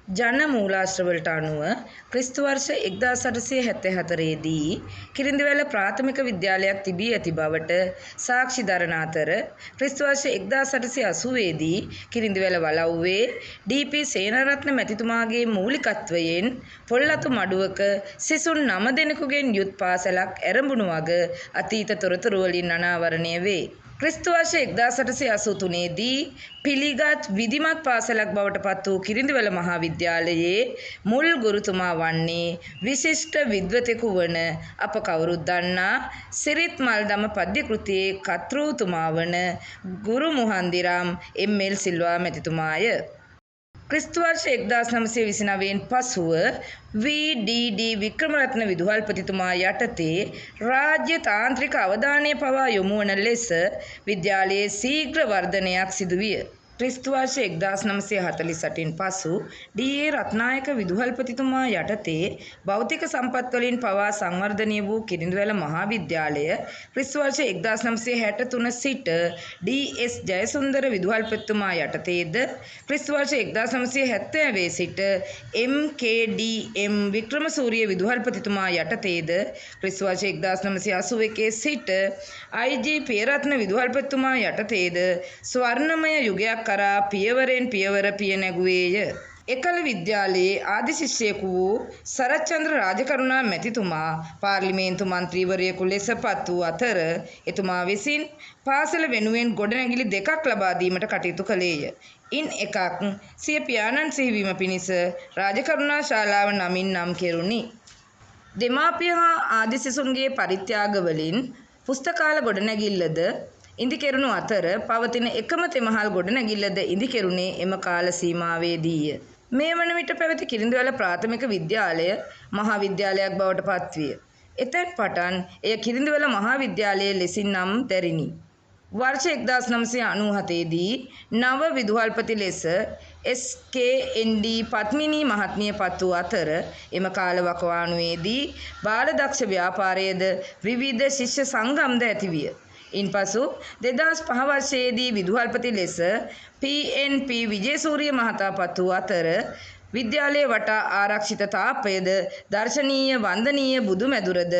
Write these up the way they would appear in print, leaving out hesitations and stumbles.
ජන මූලාශ්‍රවලට අනුව ක්‍රිස්තු වර්ෂ 1874 දී කිරිඳිවැල ප්‍රාථමික විද්‍යාලයක් තිබී ඇති බවට සාක්ෂි දරන අතර ක්‍රිස්තු වර්ෂ 1880 දී කිරිඳිවැල වලව්වේ ඩී.පී. සේනාරත්න මැතිතුමාගේ මූලිකත්වයෙන් පොල්ලතු මඩුවක සිසුන් 9 දෙනෙකුගෙන් යුත් පාසලක් ඇරඹුණු වග අතීත තොරතුරු වලින් අනාවරණය වේ. ක්‍රිස්තු වර්ෂ 1883 දී පිළිගත් විධිමත් පාසලක් බවට පත් වූ කිරිඳිවැල මහා විද්‍යාලයේ මුල් ගුරුතුමා වන්නේ විශිෂ්ට විද්වතෙකු වන අප කවුරුත් දන්නා සිරිත් මල්දම පද්‍ය කෘතියේ කර්තෘතුමා වන ගුරු මුහන්දිරාම් එම්.එල්. සිල්වා මැතිතුමාය. ක්‍රිස්තු වර්ෂ 1929න් පසුව වී.ඩී.ඩී. වික්‍රමරත්න විදුහල්පතිතුමා යටතේ රාජ්‍ය තාන්ත්‍රික අවධානය පවා යොමු වන ලෙස විද්‍යාලයේ ශීඝ්‍ර වර්ධනයක් සිදුවිය. ක්‍රිස්තු වර්ෂ 1948න් පසු ඩී.ඒ. රත්නායක විදුහල්පතිතුමා යටතේ භෞතික සම්පත් වලින් පවා සංවර්ධනය වූ කිරිඳිවැල මහා විද්‍යාලය ක්‍රිස්තු වර්ෂ 1963 සිට ඩී.එස්. ජයසුන්දර විදුහල්පතිතුමා යටතේද ක්‍රිස්තු වර්ෂ 1970 සිට එම්.කේ.ඩී.එම්. වික්‍රමසූරිය විදුහල්පතිතුමා යටතේද ක්‍රිස්තු වර්ෂ 1981 සිට අයි.ජී. පියරත්න විදුහල්පතිතුමා යටතේද ස්වර්ණමය යුගයක් කරා පියවරෙන් පියවර පිය නැගුවේය. එකල විද්‍යාලයේ ආදි ශිෂ්‍යයෙකු වූ සරච්චන්ද්‍ර රාජකරුණා මැතිතුමා පාර්ලිමේන්තු මන්ත්‍රීවරයෙකු ලෙස පත් වූ අතර එතුමා විසින් පාසල වෙනුවෙන් ගොඩනැගිලි දෙකක් ලබා දීමට කටයුතු කළේය. ඉන් එකක් සිය පියාණන් සිහිවීම පිණිස රාජකරුණා ශාලාව නමින් නම් කෙරුණි. දෙමාපිය හා ආදි සිසුන්ගේ පරිත්‍යාග වලින් පුස්තකාල ගොඩනැගිල්ලද ඉදිකෙරුණු අතර පවතින එකම තෙමහල් ගොඩනැගිල්ලද ඉදිකෙරුණේ එම කාල සීමාවේදීය. මේ වන විට පැවති කිරිඳිවැල ප්‍රාථමික විද්‍යාලය මහා විද්‍යාලයක් බවට පත්විය. එතැන් පටන් එය කිරිඳිවැල මහා විද්‍යාලය ලෙසින් නම් දැරිණි. වර්ෂ 1997 දී නව විදුහල්පති ලෙස එස්.කේ.එන්.ඩී. පත්මිනී මහත්මිය පත් වූ අතර එම කාල වකවානුවේදී බාලදක්ෂ ව්‍යාපාරයේද විවිධ ශිෂ්‍ය සංගම්ද ඇතිවිය. ඉන්පසු 2005 වර්ෂයේදී විදුහල්පති ලෙස පී.එන්.පී. විජේසූරිය මහතා පත් වූ අතර විද්‍යාලයේ වටා ආරක්ෂිත තාපයද දර්ශනීය වන්දනීය බුදුමැදුරද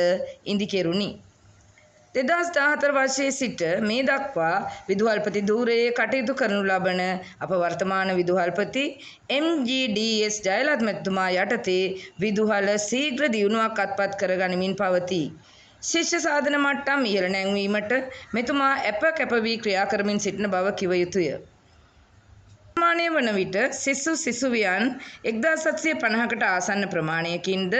ඉදිකෙරුණි. 2014 වර්ෂයේ සිට මේ දක්වා විදුහල්පති ධූරයේ කටයුතු කරනු ලබන අප වර්තමාන විදුහල්පති එම්.ජී.ඩී.එස්. ජයලත් මැතිතුමා යටතේ විදුහල ශීඝ්‍ර දියුණුවක් අත්පත් කර ගනිමින් පවතී. ශිෂ්‍ය සාධන මට්ටම් ඉහළ නැංවීමට මෙතුමා කැප වී ක්‍රියා කරමින් සිටින බව කිව යුතුය. ප්‍රමාණය වන විට සිසුවියන් 1750කට ආසන්න ප්‍රමාණයකින්ද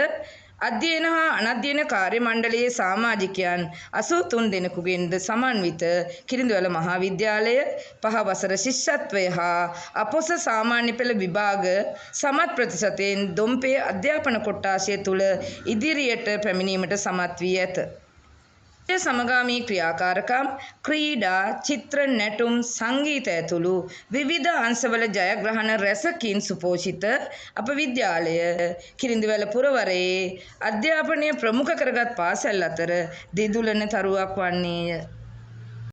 අධ්‍යයන හා අනධ්‍යයන කාර්ය මණ්ඩලයේ සමාජිකයන් 83 දෙනෙකුගෙන්ද සමන්විත කිරිඳිවැල මහා විද්‍යාලය 5 වසර ශිෂ්‍යත්වය හා අපොස සාමාන්‍ය පෙළ විභාග සමත් ප්‍රතිශතයෙන් දොම්පේ අධ්‍යාපන කොට්ටාශය තුළ ඉදිරියට පැමිණීමට සමත් වී ඇත. සමගාමී ක්‍රියාකාරකම් ක්‍රීඩා චිත්‍ර නැටුම් සංගීත ඇතුළු විවිධ අංශවල ජයග්‍රහණ රැසකින් සුපෝෂිත අප විද්‍යාලය කිරිඳිවැල පුරවරයේ අධ්‍යාපනය ප්‍රමුඛ කරගත් පාසල් අතර දිදුලන තරුවක් වන්නේය.